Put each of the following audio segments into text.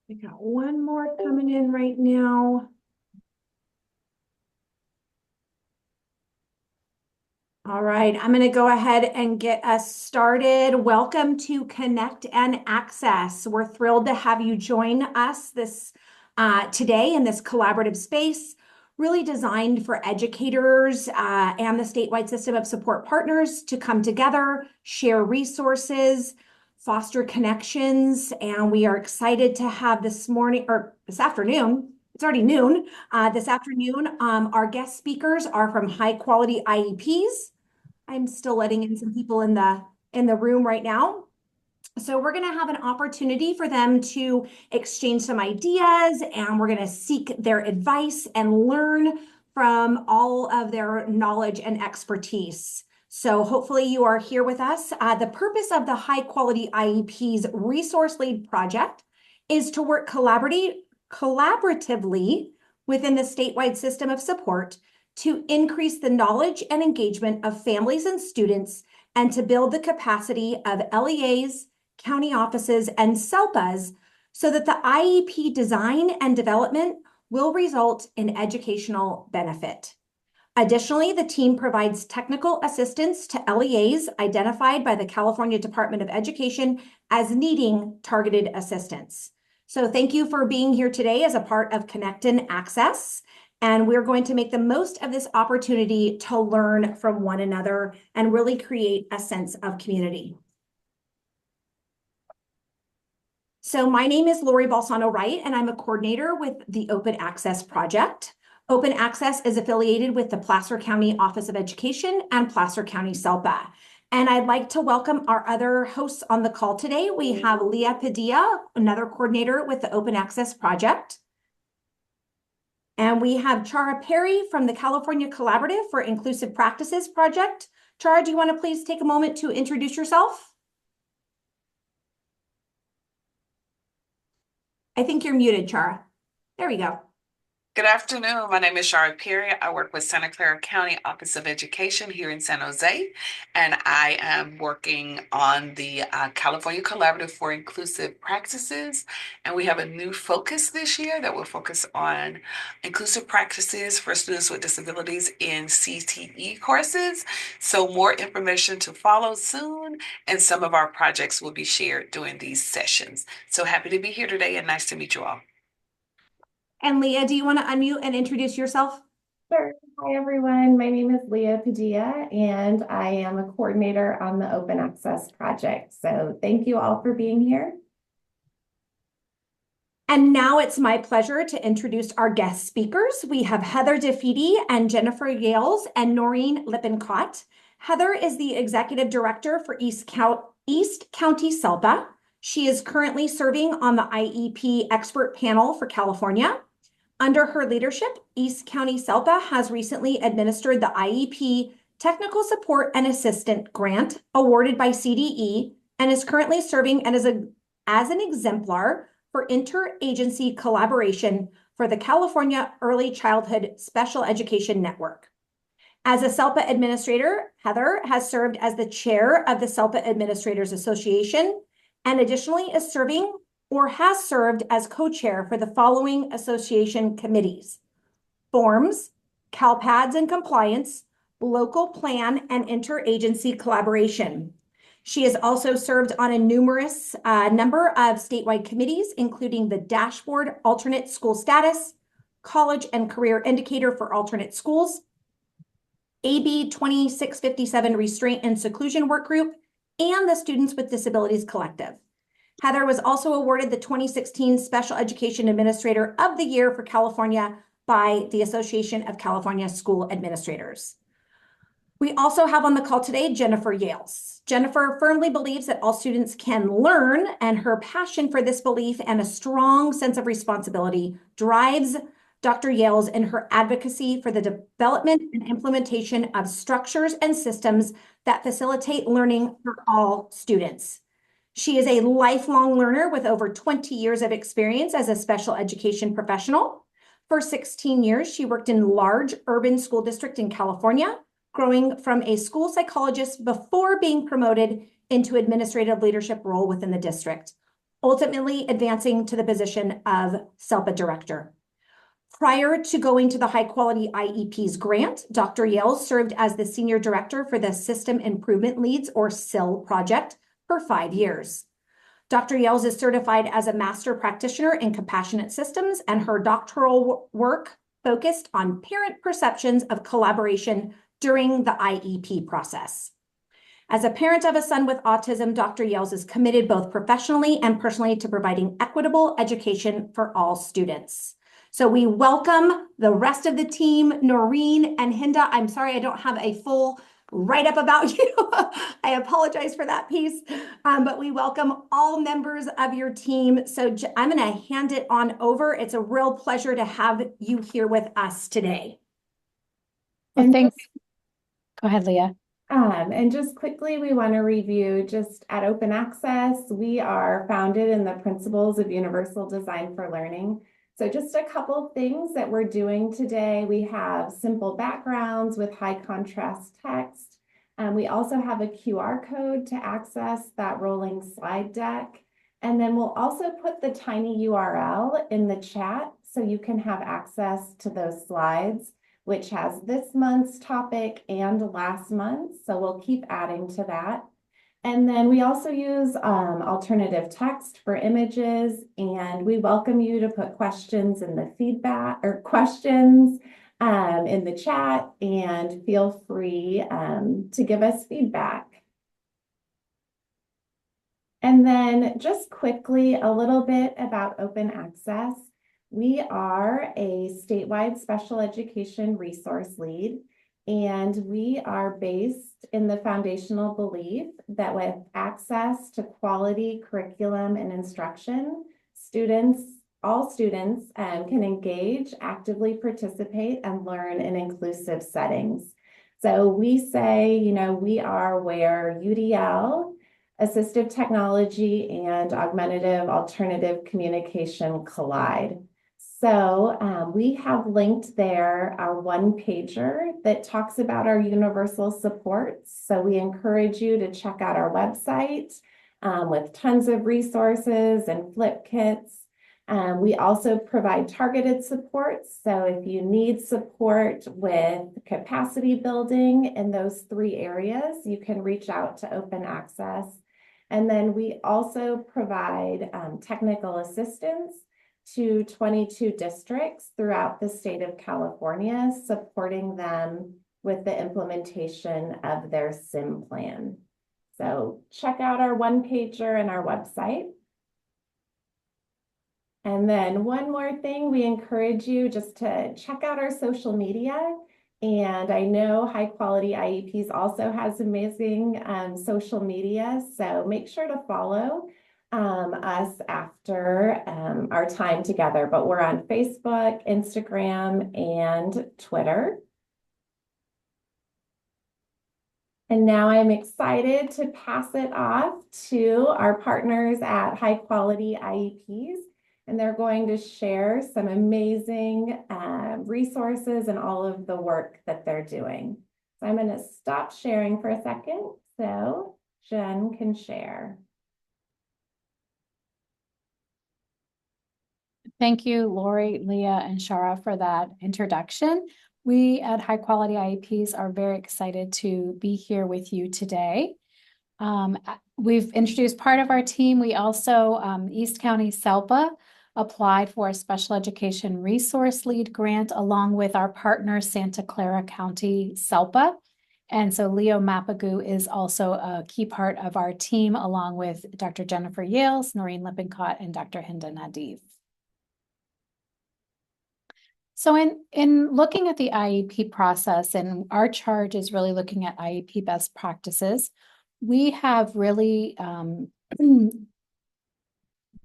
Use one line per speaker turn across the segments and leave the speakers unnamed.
We got one more coming in right now. All right, I'm going to go ahead and get us started. Welcome to Connect and Access. We're thrilled to have you join us today in this collaborative space, really designed for educators and the statewide system of support partners to come together, share resources, foster connections, and we are excited to have this afternoon. It's already noon. This afternoon, our guest speakers are from High Quality IEPs. I'm still letting in some people in the room right now. So we're going to have an opportunity for them to exchange some ideas, and we're going to seek their advice and learn from all of their knowledge and expertise. So hopefully you are here with us. The purpose of the High Quality IEPs Resource Lead Project is to work collaboratively within the statewide system of support to increase the knowledge and engagement of families and students, and to build the capacity of LEAs, county offices, and SELPAs so that the IEP design and development will result in educational benefit. Additionally, the team provides technical assistance to LEAs identified by the California Department of Education as needing targeted assistance. So thank you for being here today as a part of Connect and Access. And we're going to make the most of this opportunity to learn from one another and really create a sense of community. So my name is Lori Balsano Wright, and I'm a coordinator with the Open Access Project. Open Access is affiliated with the Placer County Office of Education and Placer County SELPA. And I'd like to welcome our other hosts on the call today. We have Leah Padilla, another coordinator with the Open Access Project. And we have Chara Perry from the California Collaborative for Inclusive Practices Project. Chara, do you want to please take a moment to introduce yourself? I think you're muted, Chara. There we go.
Good afternoon. My name is Shara Perry. I work with Santa Clara County Office of Education here in San Jose, and I am working on the California Collaborative for Inclusive Practices. And we have a new focus this year that will focus on inclusive practices for students with disabilities in CTE courses. So more information to follow soon, and some of our projects will be shared during these sessions. So happy to be here today and nice to meet you all.
And Leah, do you want to unmute and introduce yourself?
Sure. Hi, everyone. My name is Leah Padilla, and I am a coordinator on the Open Access Project. So thank you all for being here.
And now it's my pleasure to introduce our guest speakers. We have Heather DeFede and Jennifer Yales and Noreen Lippincott. Heather is the Executive Director for East County SELPA. She is currently serving on the IEP Expert Panel for California. Under her leadership, East County SELPA has recently administered the IEP Technical Support and Assistant Grant awarded by CDE and is currently serving as an exemplar for interagency collaboration for the California Early Childhood Special Education Network. As a SELPA administrator, Heather has served as the chair of the SELPA Administrators Association, and additionally is serving or has served as co-chair for the following association committees: Forms, CalPADS and Compliance, Local Plan, and Interagency Collaboration. She has also served on a numerous number of statewide committees, including the Dashboard Alternate School Status, College and Career Indicator for Alternate Schools, AB 2657 Restraint and Seclusion Work Group, and the Students with Disabilities Collective. Heather was also awarded the 2016 Special Education Administrator of the Year for California by the Association of California School Administrators. We also have on the call today Jennifer Yales. Jennifer firmly believes that all students can learn, and her passion for this belief and a strong sense of responsibility drives Dr. Yales in her advocacy for the development and implementation of structures and systems that facilitate learning for all students. She is a lifelong learner with over 20 years of experience as a special education professional. For 16 years, she worked in a large urban school district in California, growing from a school psychologist before being promoted into administrative leadership role within the district. ultimately advancing to the position of SELPA director. Prior to going to the High Quality IEPs grant, Dr. Yales served as the senior director for the System Improvement Leads, or SIL project, for 5 years. Dr. Yales is certified as a master practitioner in compassionate systems, and her doctoral work focused on parent perceptions of collaboration during the IEP process. As a parent of a son with autism, Dr. Yales is committed both professionally and personally to providing equitable education for all students. So we welcome the rest of the team, Noreen and Hinda. I'm sorry I don't have a full write-up about you. I apologize for that piece, but we welcome all members of your team. So I'm going to hand it on over. It's a real pleasure to have you here with us today.
Well, thanks. Go ahead, Leah.
And just quickly, we want to review just at Open Access, we are founded in the principles of universal design for learning. So just a couple things that we're doing today. We have simple backgrounds with high contrast text. We also have a QR code to access that rolling slide deck. And then we'll also put the tiny URL in the chat so you can have access to those slides, which has this month's topic and last month's. So we'll keep adding to that. And then we also use alternative text for images, and we welcome you to put questions in the feedback or questions in the chat, and feel free to give us feedback. And then just quickly, a little bit about Open Access. We are a statewide special education resource lead, and we are based in the foundational belief that with access to quality curriculum and instruction, all students can engage, actively participate, and learn in inclusive settings. So we say, we are where UDL, assistive technology, and augmentative alternative communication collide. So we have linked there our one-pager that talks about our universal supports. So we encourage you to check out our website with tons of resources and flip kits. We also provide targeted supports. So if you need support with capacity building in those 3 areas, you can reach out to Open Access. And then we also provide technical assistance to 22 districts throughout the state of California, supporting them with the implementation of their SIM plan. So check out our one-pager and our website. And then one more thing, we encourage you just to check out our social media. And I know High Quality IEPs also has amazing social media, so make sure to follow us after our time together. But we're on Facebook, Instagram, and Twitter. And now I'm excited to pass it off to our partners at High Quality IEPs. And they're going to share some amazing resources and all of the work that they're doing. So I'm going to stop sharing for a second so Jen can share.
Thank you, Lori, Leah, and Shara for that introduction. We at High Quality IEPs are very excited to be here with you today. We've introduced part of our team. We also, East County SELPA, applied for a special education resource lead grant along with our partner Santa Clara County SELPA. And so Leo Mapagoo is also a key part of our team, along with Dr. Jennifer Yales, Noreen Lippincott, and Dr. Hinda Nadeef. So in looking at the IEP process, and our charge is really looking at IEP best practices, we have really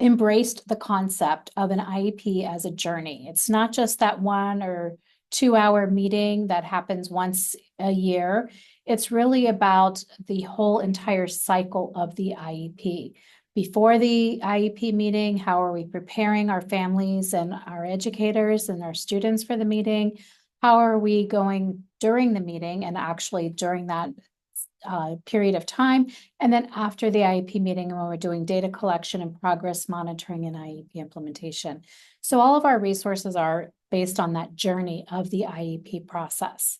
embraced the concept of an IEP as a journey. It's not just that 1 or 2 hour meeting that happens once a year. It's really about the whole entire cycle of the IEP. Before the IEP meeting, how are we preparing our families and our educators and our students for the meeting? How are we going during the meeting and actually during that period of time. And then after the IEP meeting, when we're doing data collection and progress monitoring and IEP implementation. So all of our resources are based on that journey of the IEP process.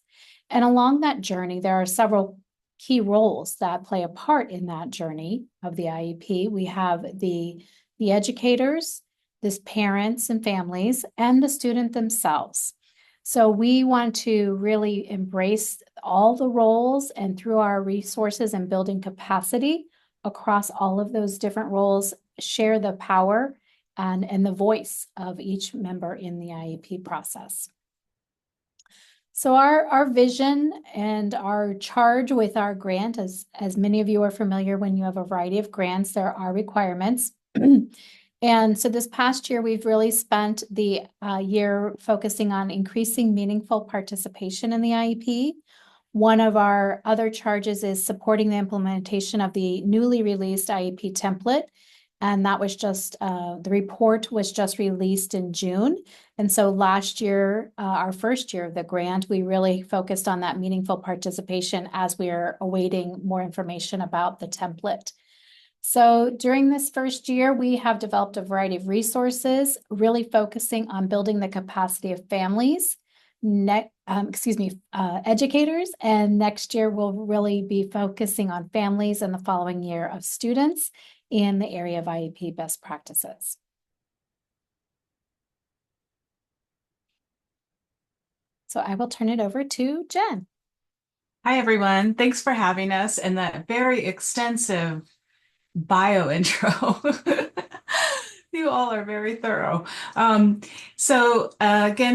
And along that journey, there are several key roles that play a part in that journey of the IEP. We have the educators, the parents and families, and the student themselves. So we want to really embrace all the roles, and through our resources and building capacity across all of those different roles, share the power and the voice of each member in the IEP process. So our vision and our charge with our grant, as many of you are familiar, when you have a variety of grants, there are requirements. And so this past year, we've really spent the year focusing on increasing meaningful participation in the IEP. One of our other charges is supporting the implementation of the newly released IEP template. And that was just, the report was just released in June. And so last year, our first year of the grant, we really focused on that meaningful participation as we are awaiting more information about the template. So during this first year, we have developed a variety of resources, really focusing on building the capacity of families, educators, and next year we'll really be focusing on families, and the following year of students in the area of IEP best practices. So I will turn it over to Jen.
Hi, everyone. Thanks for having us and that very extensive bio intro. You all are very thorough. Again,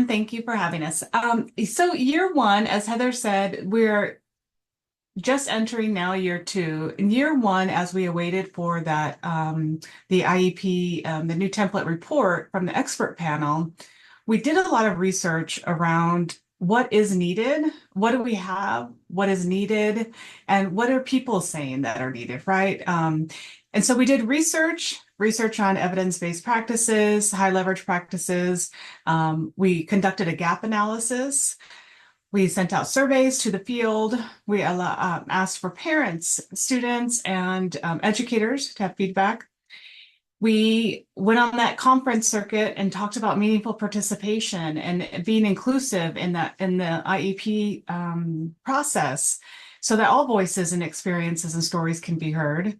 thank you for having us. So year one, as Heather said, we're just entering now year two. In year one, as we awaited for that, the IEP, the new template report from the expert panel, we did a lot of research around what is needed, what do we have, what is needed, and what are people saying that are needed, right? And so we did research on evidence-based practices, high leverage practices. We conducted a gap analysis. We sent out surveys to the field. We asked for parents, students, and educators to have feedback. We went on that conference circuit and talked about meaningful participation and being inclusive in the IEP process, so that all voices and experiences and stories can be heard.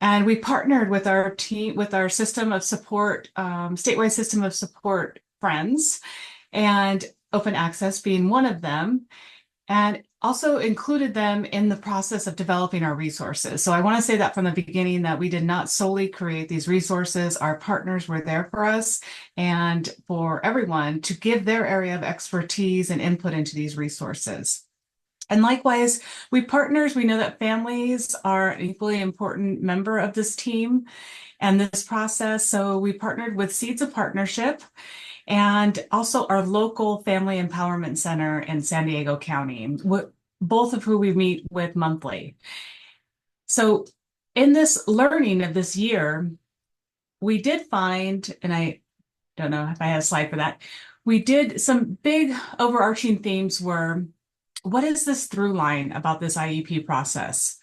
And we partnered with our team, with our system of support, statewide system of support friends, and open access being one of them, and also included them in the process of developing our resources. So I want to say that from the beginning, that we did not solely create these resources. Our partners were there for us and for everyone to give their area of expertise and input into these resources. And likewise, we know that families are an equally important member of this team and this process. So we partnered with Seeds of Partnership and also our local Family Empowerment Center in San Diego County, both of who we meet with monthly. So in this learning of this year, we did find, and I don't know if I have a slide for that, we did some big overarching themes were, what is this through line about this IEP process?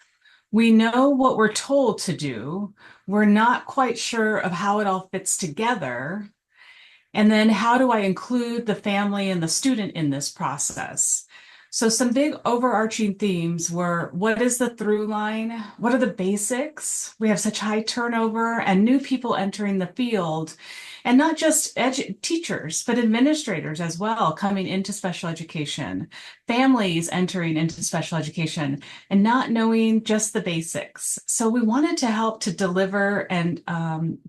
We know what we're told to do. We're not quite sure of how it all fits together. And then how do I include the family and the student in this process? So some big overarching themes were, what is the through line? What are the basics? We have such high turnover and new people entering the field, and not just teachers, but administrators as well coming into special education, families entering into special education, and not knowing just the basics. So we wanted to help to deliver and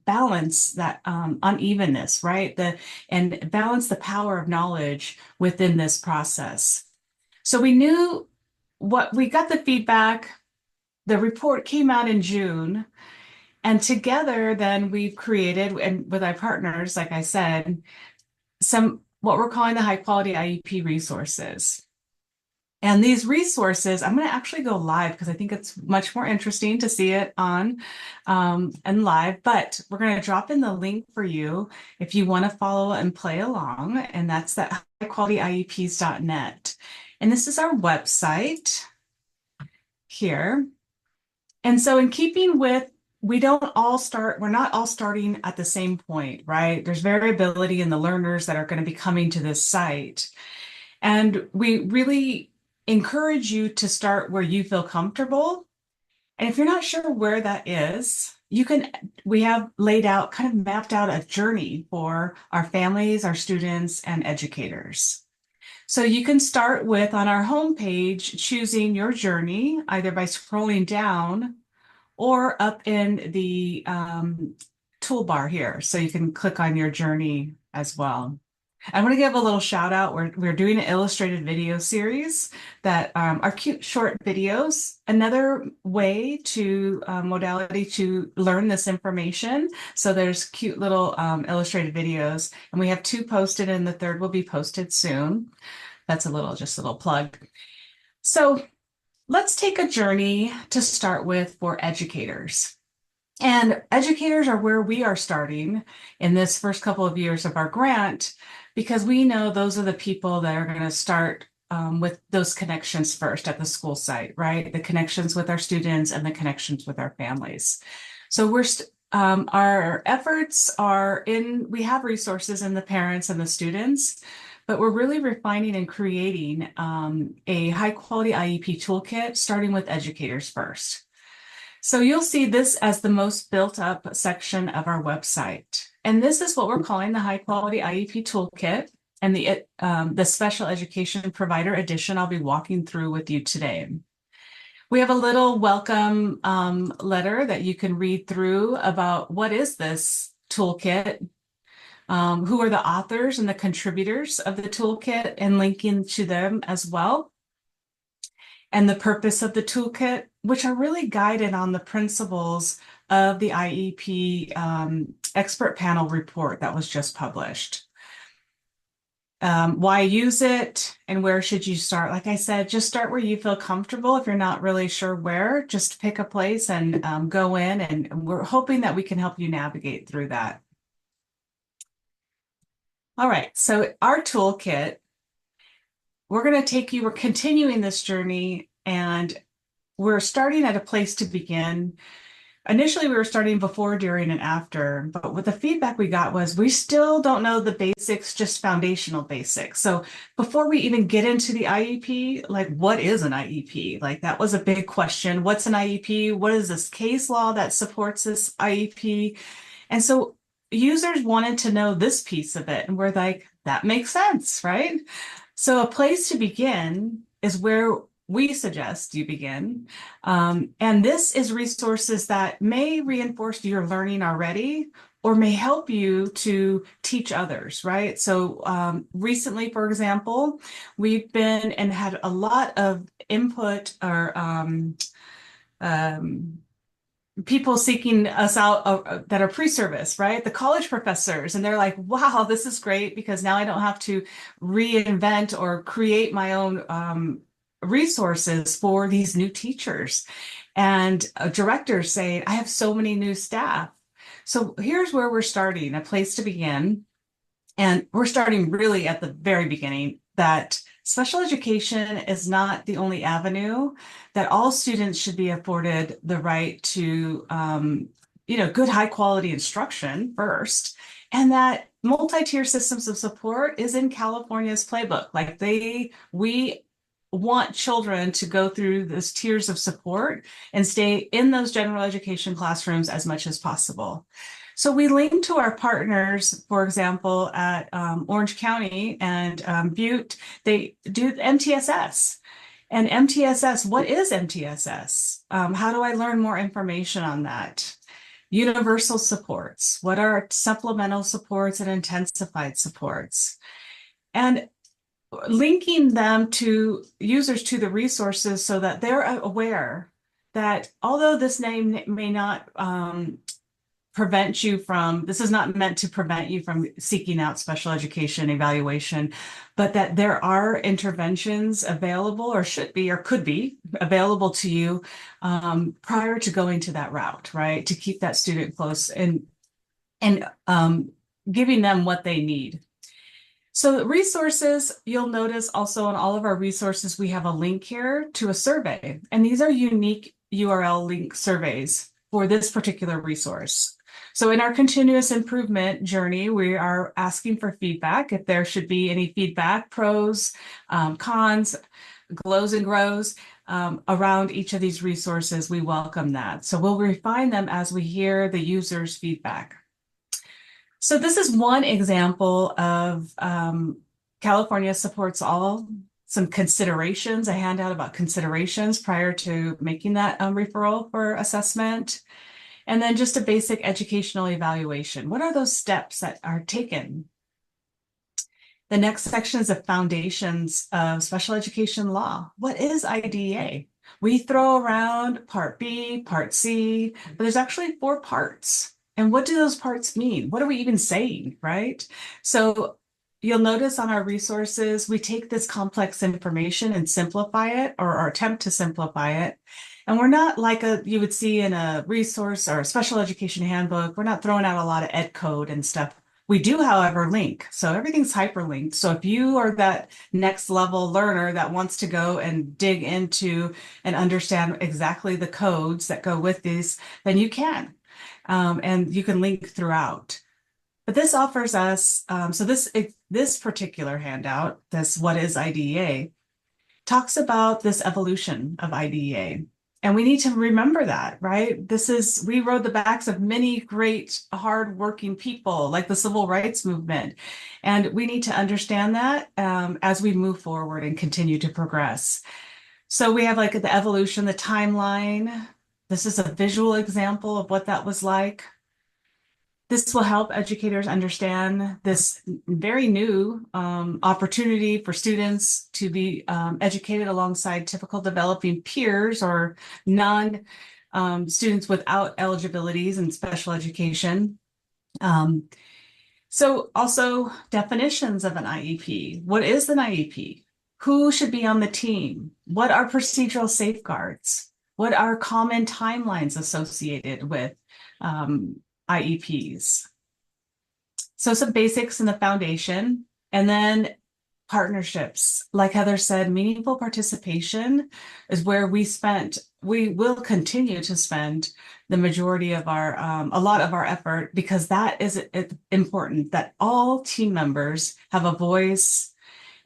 balance that unevenness, right? And balance the power of knowledge within this process. So we knew we got the feedback. The report came out in June. And together, then we've created, and with our partners, like I said, what we're calling the high quality IEP resources. And these resources, I'm going to actually go live because I think it's much more interesting to see it on and live, but we're going to drop in the link for you if you want to follow and play along. And that's that highqualityiEPs.net. And this is our website. here. And so in keeping with, we're not all starting at the same point, right? There's variability in the learners that are going to be coming to this site. And we really encourage you to start where you feel comfortable. And if you're not sure where that is, we have laid out, kind of mapped out a journey for our families, our students, and educators. So you can start with, on our homepage, choosing your journey, either by scrolling down or up in the toolbar here. So you can click on your journey as well. I want to give a little shout out. We're doing an illustrated video series that are cute short videos. Another way to modality to learn this information. So there's cute little illustrated videos, and we have 2 posted, and the 3rd will be posted soon. That's just a little plug. So let's take a journey to start with for educators. And educators are where we are starting in this first couple of years of our grant, because we know those are the people that are going to start with those connections first at the school site, right? The connections with our students and the connections with our families. So our efforts are we have resources in the parents and the students, but we're really refining and creating a high quality IEP toolkit, starting with educators first. So you'll see this as the most built up section of our website. And this is what we're calling the high quality IEP toolkit, and the special education provider edition I'll be walking through with you today. We have a little welcome letter that you can read through about what is this toolkit, who are the authors and the contributors of the toolkit, and linking to them as well. And the purpose of the toolkit, which are really guided on the principles of the IEP expert panel report that was just published. Why use it and where should you start? Like I said, just start where you feel comfortable. If you're not really sure where, just pick a place and go in, and we're hoping that we can help you navigate through that. All right, so our toolkit, we're continuing this journey, and we're starting at a place to begin. Initially, we were starting before, during, and after, but what the feedback we got was we still don't know the basics, just foundational basics. So before we even get into the IEP, like, what is an IEP? Like, that was a big question. What's an IEP? What is this case law that supports this IEP? And so users wanted to know this piece of it, and we're like, that makes sense, right? So a place to begin is where we suggest you begin. And this is resources that may reinforce your learning already, or may help you to teach others, right? So recently, for example, we've been and had a lot of input or people seeking us out that are pre-service, right? The college professors, and they're like, wow, this is great, because now I don't have to reinvent or create my own resources for these new teachers. And directors saying, I have so many new staff. So here's where we're starting, a place to begin. And we're starting really at the very beginning, that special education is not the only avenue, that all students should be afforded the right to, good high quality instruction first, and that multi-tier systems of support is in California's playbook. Like we want children to go through those tiers of support and stay in those general education classrooms as much as possible. So we link to our partners, for example, at Orange County and Butte. They do MTSS. And MTSS, what is MTSS? How do I learn more information on that? Universal supports. What are supplemental supports and intensified supports? And linking them to users to the resources so that they're aware that although this name may not this is not meant to prevent you from seeking out special education evaluation, but that there are interventions available, or should be, or could be available to you prior to going to that route, right? To keep that student close and giving them what they need. So the resources, you'll notice also in all of our resources, we have a link here to a survey. And these are unique URL link surveys for this particular resource. So in our continuous improvement journey, we are asking for feedback. If there should be any feedback, pros, cons, glows and grows around each of these resources, we welcome that. So we'll refine them as we hear the user's feedback. So this is one example of California supports all some considerations, a handout about considerations prior to making that referral for assessment. And then just a basic educational evaluation. What are those steps that are taken? The next section is the foundations of special education law. What is IDEA? We throw around Part B, Part C, but there's actually 4 parts. And what do those parts mean? What are we even saying, right? So you'll notice on our resources, we take this complex information and simplify it or attempt to simplify it. And we're not like you would see in a resource or a special education handbook. We're not throwing out a lot of ed code and stuff. We do, however, link. So everything's hyperlinked. So if you are that next level learner that wants to go and dig into and understand exactly the codes that go with these, then you can. And you can link throughout. But this offers us, so this particular handout, this What is IDEA, talks about this evolution of IDEA. And we need to remember that, right? We rode the backs of many great, hardworking people like the civil rights movement. And we need to understand that as we move forward and continue to progress. So we have like the evolution, the timeline. This is a visual example of what that was like. This will help educators understand this very new opportunity for students to be educated alongside typical developing peers or non-students without eligibilities in special education. So also definitions of an IEP. What is an IEP? Who should be on the team? What are procedural safeguards? What are common timelines associated with IEPs? So some basics in the foundation, and then partnerships. Like Heather said, meaningful participation is where we will continue to spend the majority of a lot of our effort, because that is important, that all team members have a voice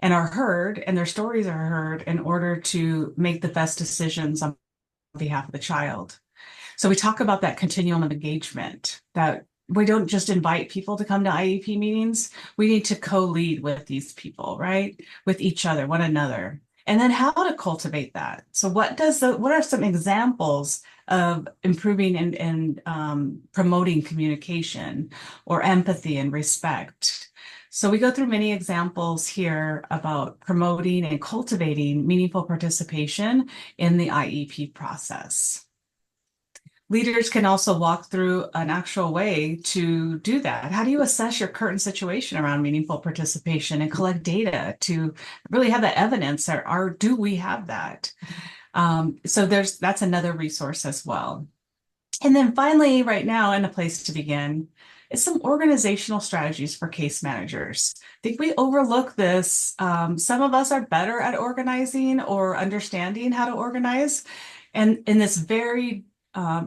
and are heard and their stories are heard in order to make the best decisions on behalf of the child. So we talk about that continuum of engagement, that we don't just invite people to come to IEP meetings. We need to co-lead with these people, right? With each other, one another. And then how to cultivate that. So what are some examples of improving and promoting communication or empathy and respect? So we go through many examples here about promoting and cultivating meaningful participation in the IEP process. Leaders can also walk through an actual way to do that. How do you assess your current situation around meaningful participation and collect data to really have that evidence, or do we have that? So that's another resource as well. And then finally, right now, and a place to begin, is some organizational strategies for case managers. I think we overlook this. Some of us are better at organizing or understanding how to organize. And in this very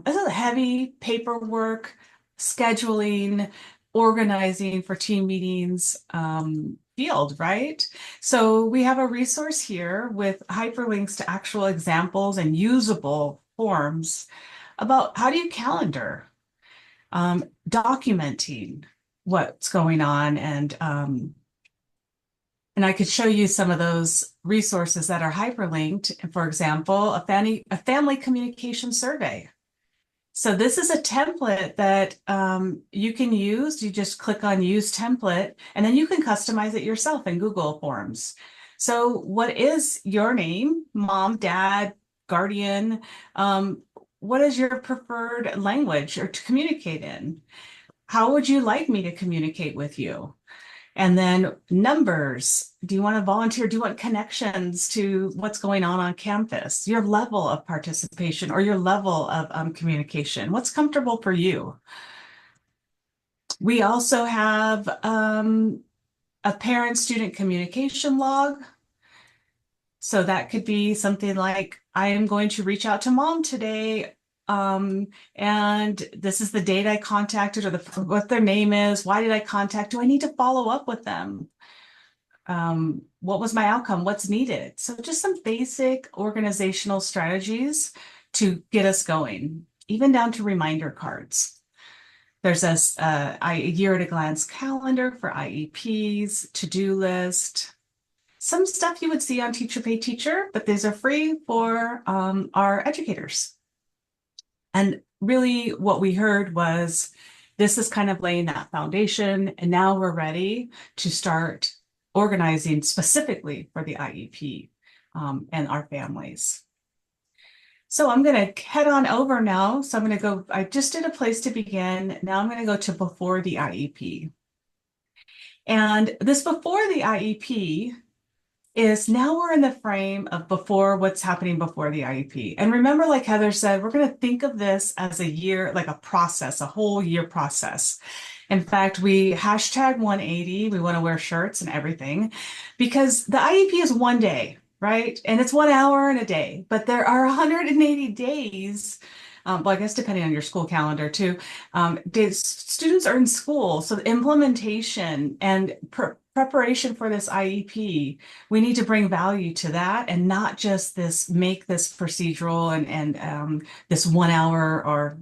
this is heavy paperwork, scheduling, organizing for team meetings field, right? So we have a resource here with hyperlinks to actual examples and usable forms about how do you calendar, documenting what's going on, and I could show you some of those resources that are hyperlinked. For example, a family communication survey. So this is a template that you can use. You just click on Use Template, and then you can customize it yourself in Google Forms. So what is your name? Mom, dad, guardian? What is your preferred language or to communicate in? How would you like me to communicate with you? And then numbers. Do you want to volunteer? Do you want connections to what's going on campus? Your level of participation or your level of communication. What's comfortable for you? We also have a parent-student communication log. So that could be something like, I am going to reach out to mom today. And this is the date I contacted, or what their name is. Why did I contact? Do I need to follow up with them? What was my outcome? What's needed? So just some basic organizational strategies to get us going, even down to reminder cards. There's a year at a glance calendar for IEPs, to-do list, some stuff you would see on Teacher Pay Teacher, but these are free for our educators. And really what we heard was, this is kind of laying that foundation, and now we're ready to start organizing specifically for the IEP and our families. So I'm going to head on over now. So I'm going to go, I just did a place to begin. Now I'm going to go to before the IEP. And this before the IEP is, now we're in the frame of before, what's happening before the IEP. And remember, like Heather said, we're going to think of this as a year, like a process, a whole year process. In fact, we hashtag 180. We want to wear shirts and everything, because the IEP is one day, right? And it's 1 hour in a day, but there are 180 days. Well, I guess depending on your school calendar too, students are in school. So the implementation and preparation for this IEP, we need to bring value to that, and not just make this procedural and this 1 hour, or,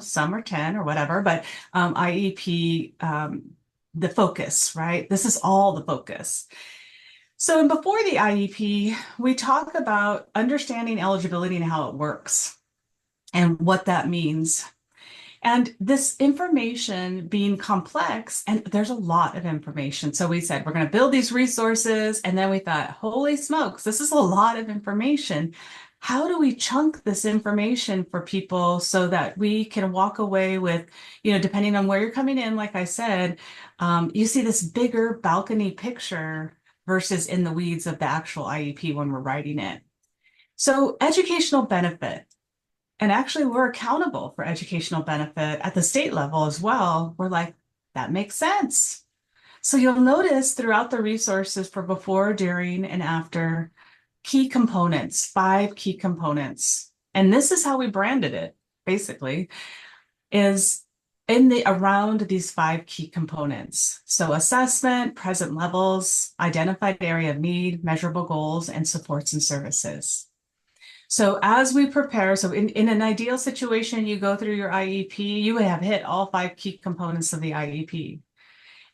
some are 10 or whatever, but IEP, the focus, right? This is all the focus. So before the IEP, we talk about understanding eligibility and how it works and what that means. And this information being complex, and there's a lot of information. So we said, we're going to build these resources. And then we thought, holy smokes, this is a lot of information. How do we chunk this information for people so that we can walk away with, depending on where you're coming in, like I said, you see this bigger balcony picture versus in the weeds of the actual IEP when we're writing it. So educational benefit. And actually, we're accountable for educational benefit at the state level as well. We're like, that makes sense. So you'll notice throughout the resources for before, during, and after, key components, 5 key components. And this is how we branded it, basically, is around these 5 key components. So assessment, present levels, identified area of need, measurable goals, and supports and services. So as we prepare, so in an ideal situation, you go through your IEP, you would have hit all 5 key components of the IEP.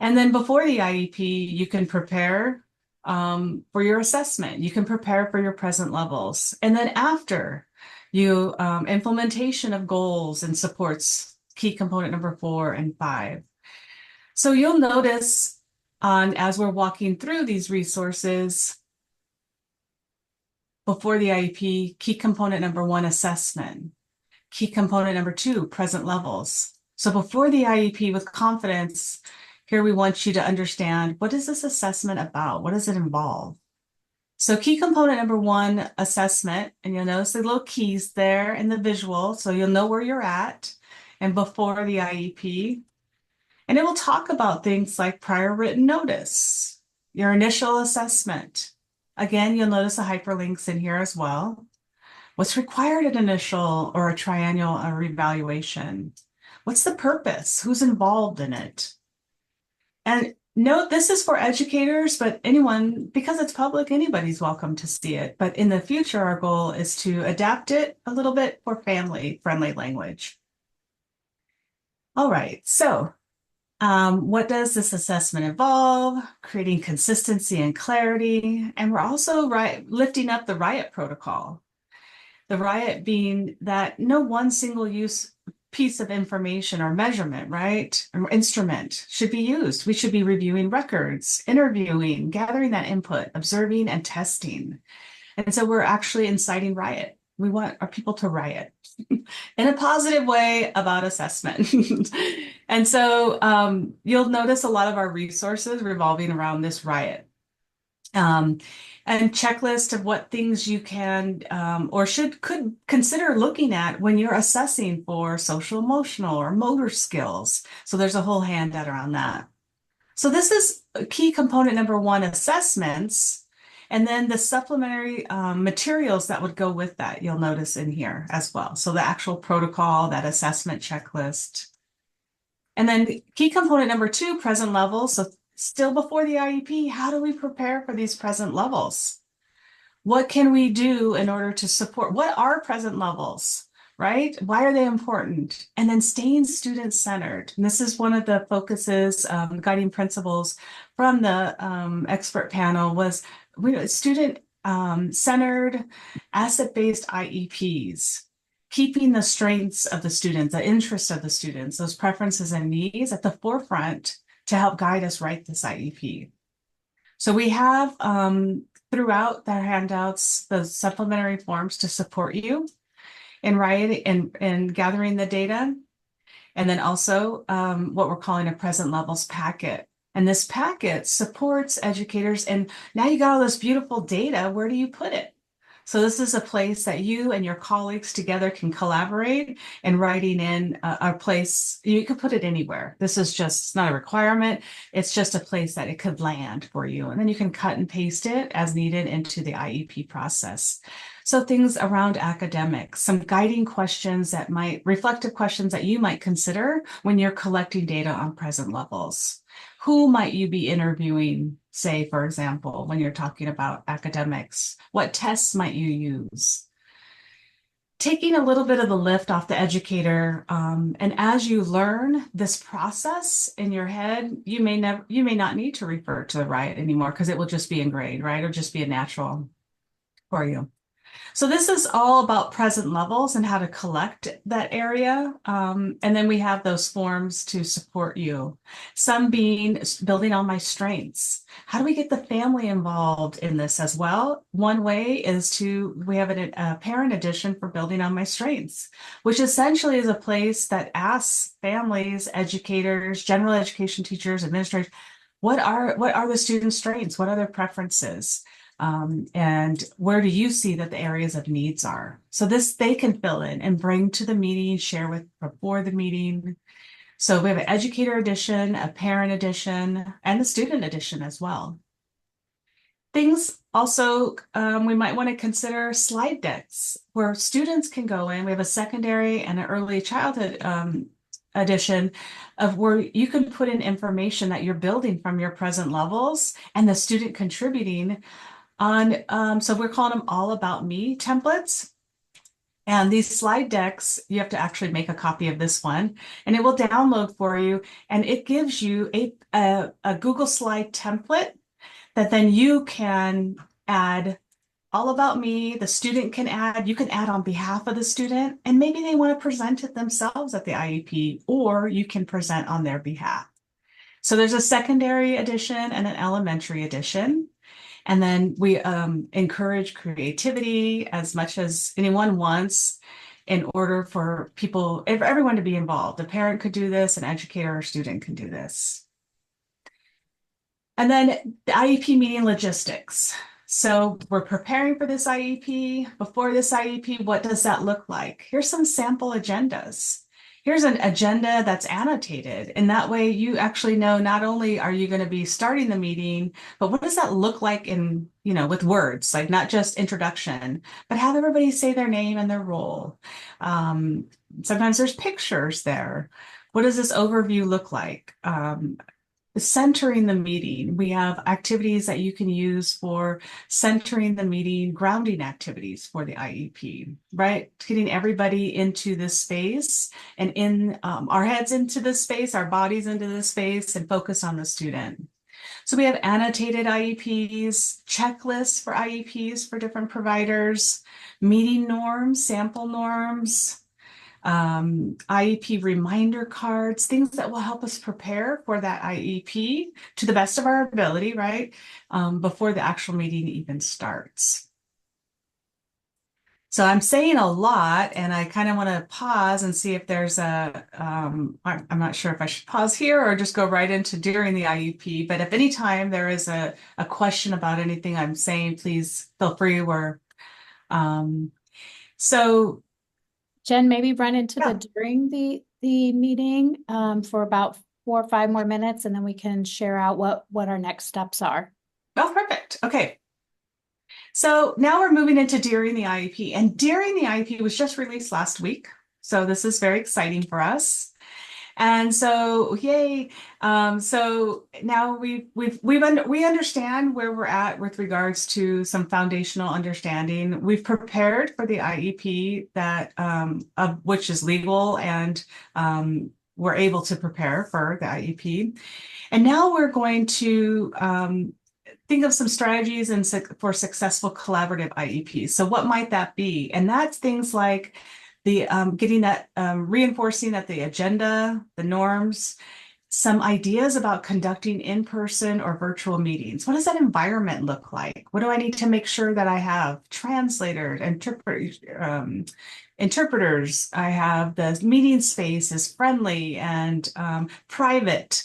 And then before the IEP, you can prepare for your assessment. You can prepare for your present levels. And then after, you implementation of goals and supports, key component number 4 and 5. So you'll notice as we're walking through these resources, before the IEP, key component number 1, assessment. Key component number 2, present levels. So before the IEP, with confidence, here we want you to understand, what is this assessment about? What does it involve? So key component number 1, assessment, and you'll notice the little keys there in the visual, so you'll know where you're at, and before the IEP. And it will talk about things like prior written notice, your initial assessment. Again, you'll notice the hyperlinks in here as well. What's required at initial or a triennial revaluation? What's the purpose? Who's involved in it? And note, this is for educators, but anyone, because it's public, anybody's welcome to see it. But in the future, our goal is to adapt it a little bit for family-friendly language. All right, so what does this assessment involve? Creating consistency and clarity. And we're also lifting up the RIOT protocol. The RIOT being that no one single use piece of information or measurement, right, or instrument should be used. We should be reviewing records, interviewing, gathering that input, observing, and testing. And so we're actually inciting riot. We want our people to riot in a positive way about assessment. And so you'll notice a lot of our resources revolving around this riot. And checklist of what things you can or could consider looking at when you're assessing for social emotional or motor skills. So there's a whole handout around that. So this is key component number one, assessments, and then the supplementary materials that would go with that, you'll notice in here as well. So the actual protocol, that assessment checklist. And then key component number two, present levels. So still before the IEP, how do we prepare for these present levels? What can we do in order to support? What are present levels, right? Why are they important? And then staying student-centered. And this is one of the focuses, guiding principles from the expert panel was student-centered, asset-based IEPs. Keeping the strengths of the students, the interests of the students, those preferences and needs at the forefront to help guide us write this IEP. So we have throughout the handouts the supplementary forms to support you in writing and gathering the data. And then also what we're calling a present levels packet. And this packet supports educators. And now you got all this beautiful data. Where do you put it? So this is a place that you and your colleagues together can collaborate and writing in a place, you could put it anywhere. This is just, it's not a requirement. It's just a place that it could land for you. And then you can cut and paste it as needed into the IEP process. So things around academics, some guiding questions that reflective questions that you might consider when you're collecting data on present levels. Who might you be interviewing, say, for example, when you're talking about academics? What tests might you use? Taking a little bit of the lift off the educator, and as you learn this process in your head, you may not need to refer to the riot anymore because it will just be ingrained, right? It'll just be a natural for you. So this is all about present levels and how to collect that area. And then we have those forms to support you. Some being building on my strengths. How do we get the family involved in this as well? One way is we have a parent edition for building on my strengths, which essentially is a place that asks families, educators, general education teachers, administrators, what are the students' strengths? What are their preferences? And where do you see that the areas of needs are? So this they can fill in and bring to the meeting, share with before the meeting. So we have an educator edition, a parent edition, and the student edition as well. Things also we might want to consider slide decks where students can go in. We have a secondary and an early childhood edition of where you can put in information that you're building from your present levels and the student contributing on, so we're calling them all about me templates. And these slide decks, you have to actually make a copy of this one and it will download for you. And it gives you a Google slide template that then you can add all about me. The student can add, you can add on behalf of the student, and maybe they want to present it themselves at the IEP, or you can present on their behalf. So there's a secondary edition and an elementary edition. And then we encourage creativity as much as anyone wants in order for everyone to be involved. A parent could do this, an educator or student can do this. And then the IEP meeting logistics. So we're preparing for this IEP. Before this IEP, what does that look like? Here's some sample agendas. Here's an agenda that's annotated. And that way you actually know not only are you going to be starting the meeting, but what does that look like in, with words, like not just introduction, but have everybody say their name and their role. Sometimes there's pictures there. What does this overview look like? Centering the meeting. We have activities that you can use for centering the meeting, grounding activities for the IEP, right? Getting everybody into this space and in our heads into this space, our bodies into this space, and focus on the student. So we have annotated IEPs, checklists for IEPs for different providers, meeting norms, sample norms, IEP reminder cards, things that will help us prepare for that IEP to the best of our ability, right? Before the actual meeting even starts. So I'm saying a lot, and I kind of want to pause and see if there's I'm not sure if I should pause here or just go right into during the IEP, but if any time there is a question about anything I'm saying, please feel free. So
Jen, maybe run into during the meeting for about 4 or 5 more minutes, and then we can share out what our next steps are.
Oh, perfect. Okay. So now we're moving into During the IEP, and During the IEP was just released last week. So this is very exciting for us. And so, yay. So now we understand where we're at with regards to some foundational understanding. We've prepared for the IEP that, of which is legal, and we're able to prepare for the IEP. And now we're going to think of some strategies for successful collaborative IEPs. So what might that be? And that's things like the getting that reinforcing that the agenda, the norms, some ideas about conducting in-person or virtual meetings. What does that environment look like? What do I need to make sure that I have? Translators, interpreters. I have the meeting space is friendly and private.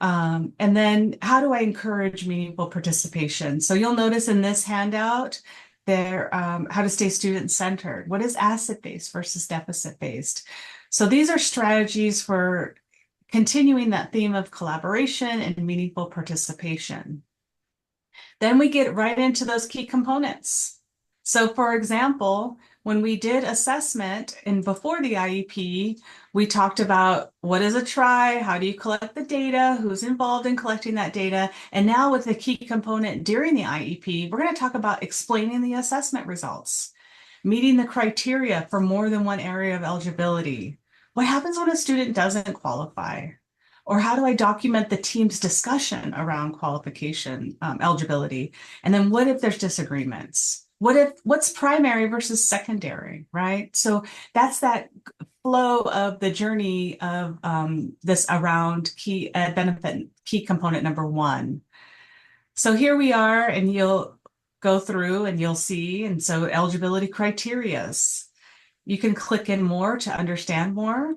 And then how do I encourage meaningful participation? So you'll notice in this handout there, how to stay student-centered. What is asset-based versus deficit-based? So these are strategies for continuing that theme of collaboration and meaningful participation. Then we get right into those key components. So for example, when we did assessment and before the IEP, we talked about what is a try, how do you collect the data, who's involved in collecting that data. And now with the key component during the IEP, we're going to talk about explaining the assessment results, meeting the criteria for more than one area of eligibility. What happens when a student doesn't qualify? Or how do I document the team's discussion around qualification eligibility? And then what if there's disagreements? What's primary versus secondary, right? So that's that flow of the journey of this around key benefit, key component number 1. So here we are, and you'll go through and you'll see, and so eligibility criterias. You can click in more to understand more.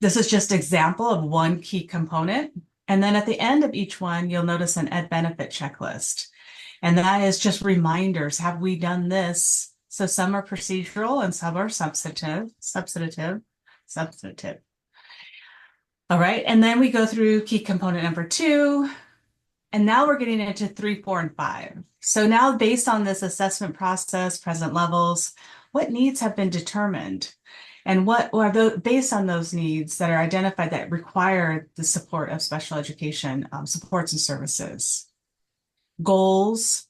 This is just an example of one key component. And then at the end of each one, you'll notice an ed benefit checklist. And that is just reminders. Have we done this? So some are procedural and some are substantive. All right. And then we go through key component number 2. And now we're getting into 3, 4, and 5. So now based on this assessment process, present levels, what needs have been determined? And what are based on those needs that are identified that require the support of special education supports and services, goals,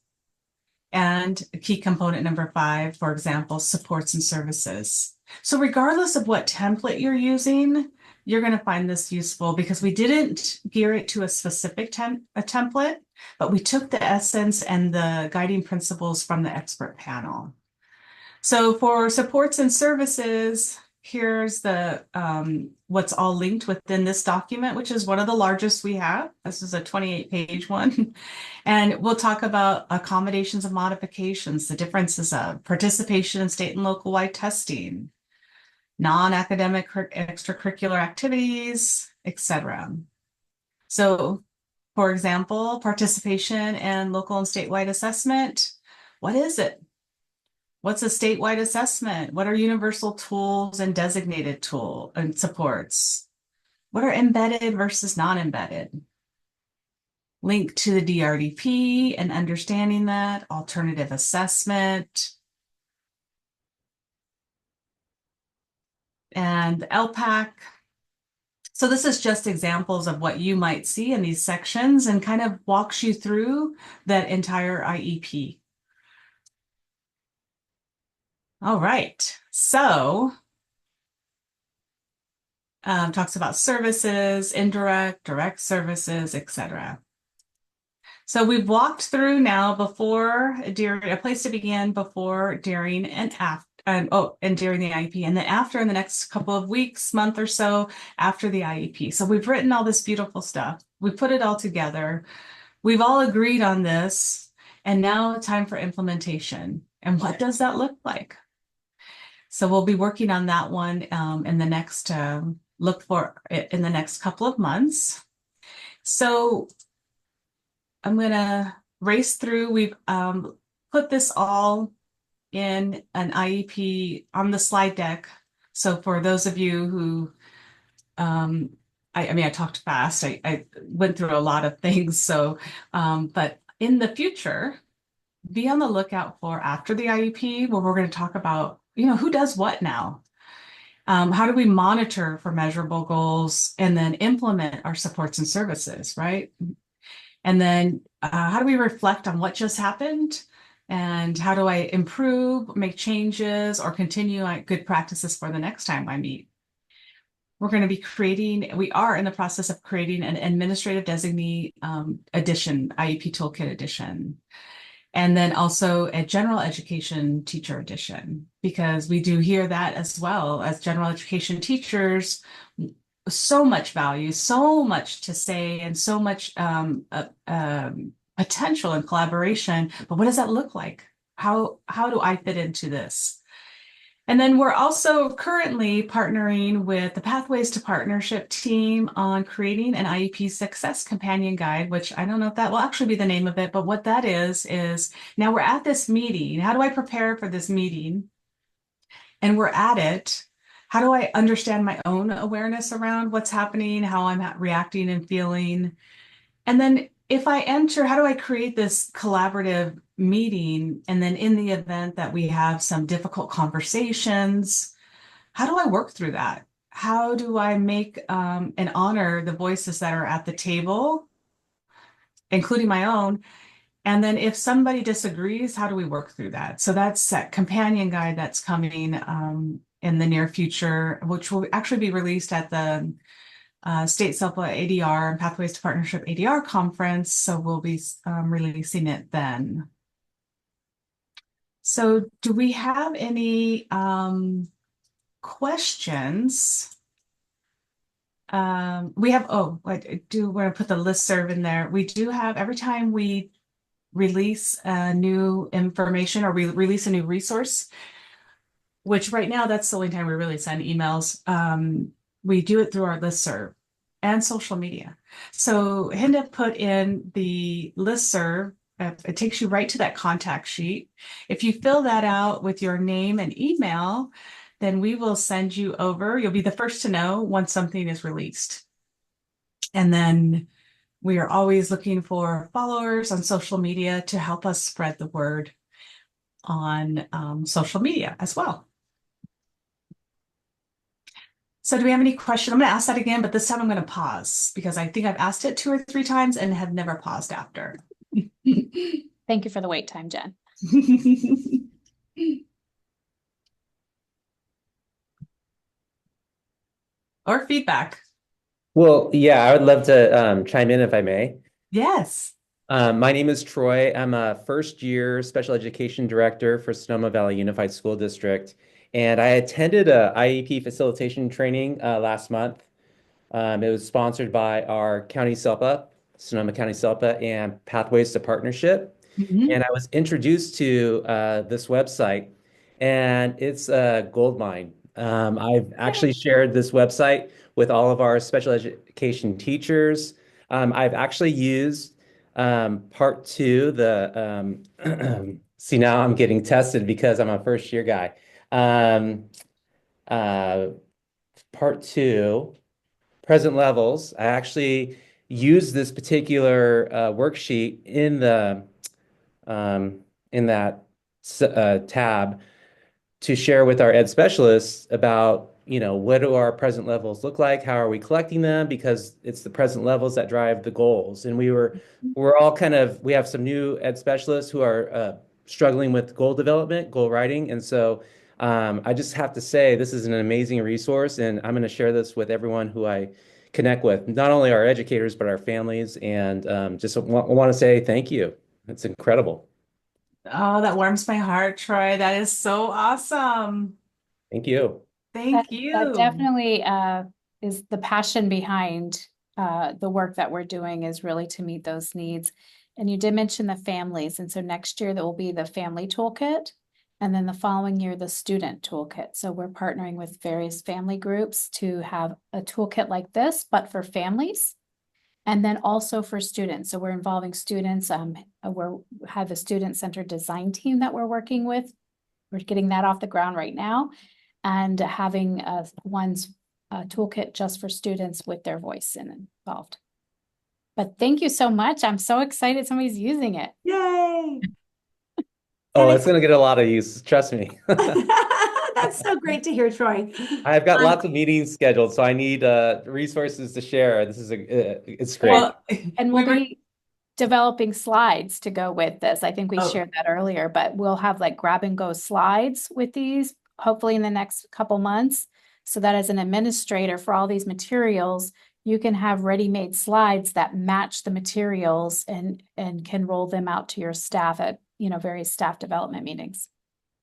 and key component number 5, for example, supports and services. So regardless of what template you're using, you're going to find this useful because we didn't gear it to a specific template, but we took the essence and the guiding principles from the expert panel. So for supports and services, here's the what's all linked within this document, which is one of the largest we have. This is a 28-page one. And we'll talk about accommodations and modifications, the differences of participation in state and local wide testing, non-academic extracurricular activities, etc. So, for example, participation in local and statewide assessment. What is it? What's a statewide assessment? What are universal tools and designated tool and supports? What are embedded versus non-embedded? Link to the DRDP and understanding that, alternative assessment, and the LPAC. So this is just examples of what you might see in these sections and kind of walks you through that entire IEP. All right, so talks about services, indirect, direct services, etc. So we've walked through now before, during, a place to begin, before, during, and after, and during the IEP, and then after in the next couple of weeks, month or so after the IEP. So we've written all this beautiful stuff. We put it all together. We've all agreed on this, and now time for implementation. And what does that look like? So we'll be working on that one in the next, look for it in the next couple of months. So I'm gonna race through. We've put this all in an IEP on the slide deck So for those of you who, I mean, I talked fast. I went through a lot of things. So, but in the future, be on the lookout for after the IEP, where we're going to talk about, who does what now. How do we monitor for measurable goals and then implement our supports and services, right? And then how do we reflect on what just happened? And how do I improve, make changes, or continue good practices for the next time I meet? We are in the process of creating an administrative designee edition, IEP Toolkit edition. And then also a general education teacher edition, because we do hear that as well as general education teachers, so much value, so much to say, and so much potential and collaboration. But what does that look like? How do I fit into this? And then we're also currently partnering with the Pathways to Partnership team on creating an IEP Success Companion Guide, which I don't know if that will actually be the name of it, but what that is now we're at this meeting. How do I prepare for this meeting? And we're at it. How do I understand my own awareness around what's happening, how I'm reacting and feeling? And then if I enter, how do I create this collaborative meeting? And then in the event that we have some difficult conversations, how do I work through that? How do I make and honor the voices that are at the table, including my own? And then if somebody disagrees, how do we work through that? So that's that companion guide that's coming in the near future, which will actually be released at the State SELPA ADR and Pathways to Partnership ADR conference. So we'll be releasing it then. So do we have any questions? We have, I do want to put the listserv in there. We do have, every time we release new information or we release a new resource, which right now that's the only time we really send emails. We do it through our listserv and social media. So Hinda put in the listserv. It takes you right to that contact sheet. If you fill that out with your name and email, then we will send you over. You'll be the first to know once something is released. And then we are always looking for followers on social media to help us spread the word on social media as well. So do we have any questions? I'm going to ask that again, but this time I'm going to pause because I think I've asked it 2 or 3 times and have never paused after.
Thank you for the wait time, Jen.
Or feedback.
Well, yeah, I would love to chime in if I may.
Yes.
My name is Troy. I'm a first-year special education director for Sonoma Valley Unified School District, and I attended a IEP facilitation training last month. It was sponsored by our county SELPA, Sonoma County SELPA, and Pathways to Partnership. And I was introduced to this website, and it's a gold mine. I've actually shared this website with all of our special education teachers. I've actually used part 2, see, now I'm getting tested because I'm a first year guy. Part 2, present levels. I actually used this particular worksheet in that tab to share with our ed specialists about, what do our present levels look like? How are we collecting them? Because it's the present levels that drive the goals. And we're all we have some new ed specialists who are struggling with goal development, goal writing. And so I just have to say, this is an amazing resource, and I'm going to share this with everyone who I connect with, not only our educators, but our families. And just want to say thank you. It's incredible.
Oh, that warms my heart, Troy. That is so awesome.
Thank you.
Thank
That
you.
definitely is the passion behind the work that we're doing, is really to meet those needs. And you did mention the families. And so next year there will be the family toolkit. And then the following year, the student toolkit. So we're partnering with various family groups to have a toolkit like this, but for families. And then also for students. So we're involving students. We have a student-centered design team that we're working with. We're getting that off the ground right now. and having one's toolkit just for students with their voice involved. But thank you so much. I'm so excited somebody's using it.
Yay.
Oh,
And
it's going to get a lot of use. Trust me.
That's so great to hear, Troy.
I've got
Um,
lots of meetings scheduled, so I need resources to share. This is it's great.
Well,
And
we
we'll
were,
be developing slides to go with this. I think we
oh,
shared that earlier, but we'll have like grab and go slides with these, hopefully in the next couple months, so that as an administrator for all these materials, you can have ready-made slides that match the materials and can roll them out to your staff at, various staff development meetings.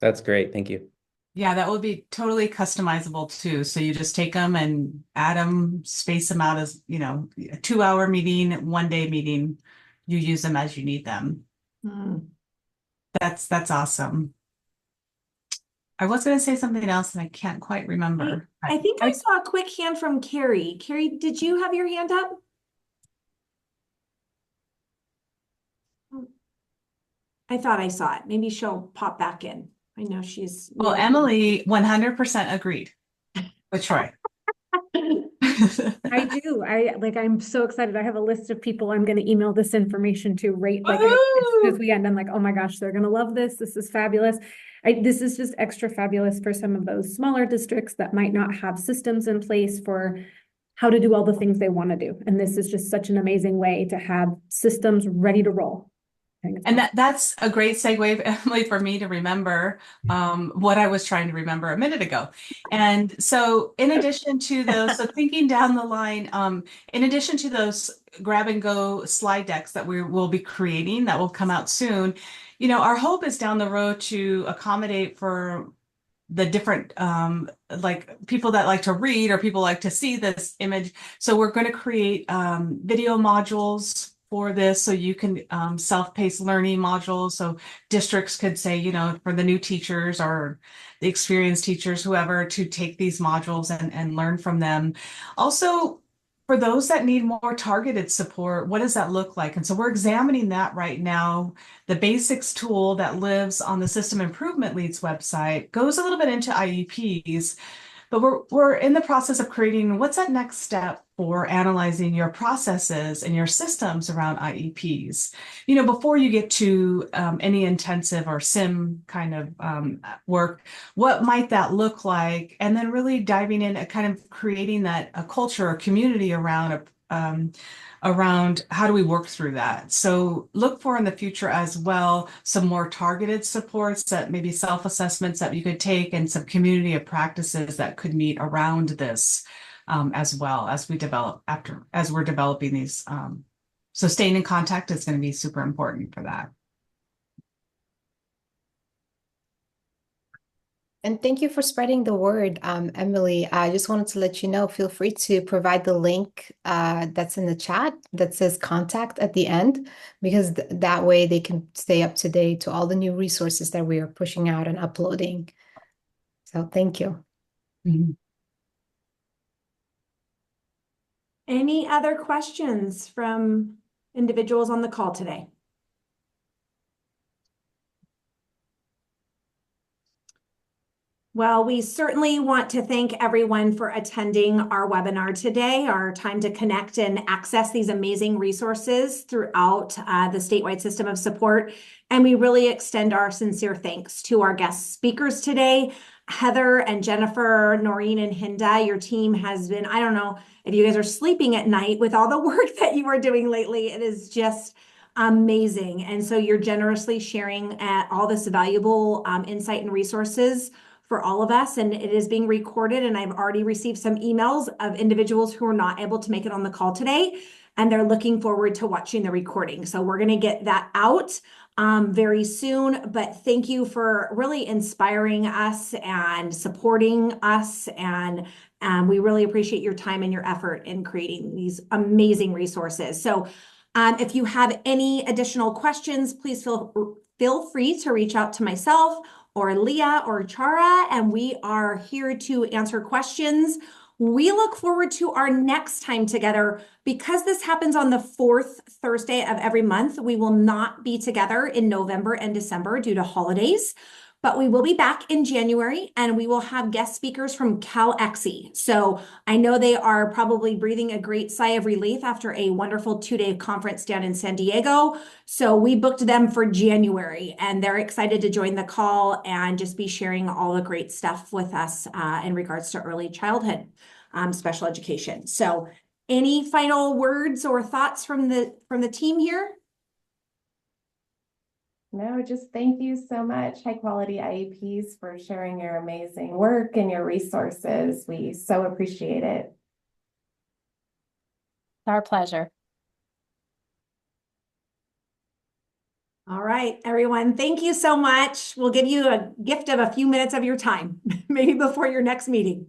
That's great. Thank you.
yeah, that would be totally customizable too. So you just take them and add them, space them out as, a 2-hour meeting, 1-day meeting. You use them as you need them. That's awesome. I was going to say something else and I can't quite remember.
I think I saw a quick hand from Carrie. Carrie, did you have your hand up? I thought I saw it. Maybe she'll pop back in. I know she's.
Well, Emily 100% agreed with Troy.
I do. I'm so excited. I have a list of people I'm going to email this information to right as soon as we end. I'm like, oh my gosh, they're going to love this. This is fabulous. This is just extra fabulous for some of those smaller districts that might not have systems in place for how to do all the things they want to do. And this is just such an amazing way to have systems ready to roll.
And that's a great segue, Emily, for me to remember what I was trying to remember a minute ago. And so in addition to those, so thinking down the line, in addition to those grab and go slide decks that we will be creating that will come out soon, our hope is down the road to accommodate for the different like people that like to read or people like to see this image. So we're going to create video modules for this, so you can self-paced learning modules. So districts could say, for the new teachers or the experienced teachers, whoever, to take these modules and learn from them. Also, for those that need more targeted support, what does that look like? And so we're examining that right now. The basics tool that lives on the System Improvement Leads website goes a little bit into IEPs, but we're in the process of creating what's that next step for analyzing your processes and your systems around IEPs. Before you get to any intensive or sim kind of work, what might that look like? And then really diving in and kind of creating a culture or community around around how do we work through that. So look for in the future as well some more targeted supports, that maybe self-assessments that you could take, and some community of practices that could meet around this as well as we're developing these. So staying in contact is going to be super important for that.
And thank you for spreading the word, Emily. I just wanted to let you know, feel free to provide the link that's in the chat that says contact at the end, because that way they can stay up to date to all the new resources that we are pushing out and uploading. So thank you.
Mm-hmm.
Any other questions from individuals on the call today? Well, we certainly want to thank everyone for attending our webinar today, our time to connect and access these amazing resources throughout the statewide system of support. And we really extend our sincere thanks to our guest speakers today. Heather and Jennifer, Noreen and Hinda, your team has been, I don't know if you guys are sleeping at night with all the work that you are doing lately. It is just amazing. And so you're generously sharing all this valuable insight and resources for all of us, and it is being recorded, and I've already received some emails of individuals who are not able to make it on the call today, and they're looking forward to watching the recording. So we're going to get that out very soon, but thank you for really inspiring us and supporting us, and we really appreciate your time and your effort in creating these amazing resources. So if you have any additional questions, please feel free to reach out to myself or Leah or Chara, and we are here to answer questions. We look forward to our next time together. Because this happens on the fourth Thursday of every month, we will not be together in November and December due to holidays. but we will be back in January and we will have guest speakers from CalExie. So I know they are probably breathing a great sigh of relief after a wonderful 2-day conference down in San Diego. So we booked them for January and they're excited to join the call and just be sharing all the great stuff with us in regards to early childhood special education. So any final words or thoughts from the team here?
No, just thank you so much, High Quality IEPs, for sharing your amazing work and your resources. We so appreciate it.
Our pleasure.
All right, everyone, thank you so much. We'll give you a gift of a few minutes of your time, maybe before your next meeting.